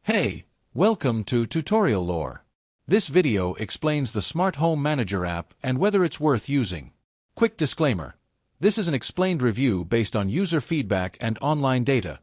Hey, welcome to Tutorial Lore. This video explains the Smarthome Manager app and whether it's worth using. Quick disclaimer. This is an explained review based on user feedback and online data,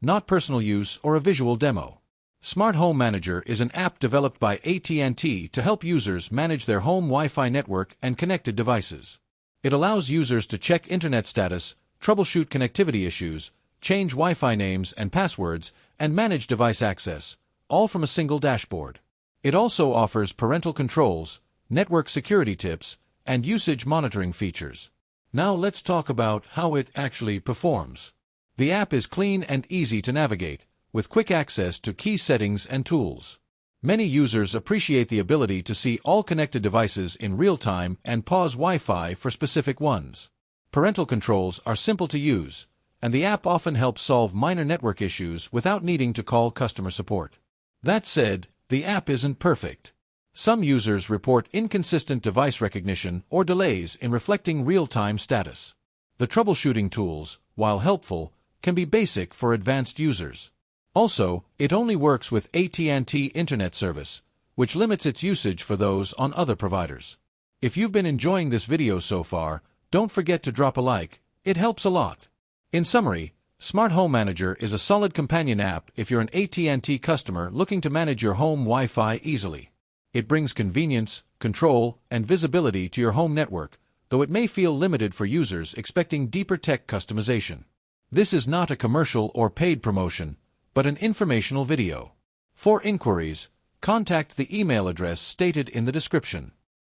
not personal use or a visual demo. Smarthome Manager is an app developed by AT&T to help users manage their home Wi-Fi network and connected devices. It allows users to check internet status, troubleshoot connectivity issues, change Wi-Fi names and passwords, and manage device access, all from a single dashboard. It also offers parental controls, network security tips, and usage monitoring features. Now let's talk about how it actually performs. The app is clean and easy to navigate, with quick access to key settings and tools. Many users appreciate the ability to see all connected devices in real time and pause Wi-Fi for specific ones. Parental controls are simple to use, and the app often helps solve minor network issues without needing to call customer support. That said, the app isn't perfect. Some users report inconsistent device recognition or delays in reflecting real-time status. The troubleshooting tools, while helpful, can be basic for advanced users. Also, it only works with AT&T Internet service, which limits its usage for those on other providers. If you've been enjoying this video so far, don't forget to drop a like. It helps a lot. In summary, Smarthome Manager is a solid companion app if you're an AT&T customer looking to manage your home Wi-Fi easily. It brings convenience, control, and visibility to your home network, though it may feel limited for users expecting deeper tech customization. This is not a commercial or paid promotion, but an informational video. For inquiries, contact the email address stated in the description.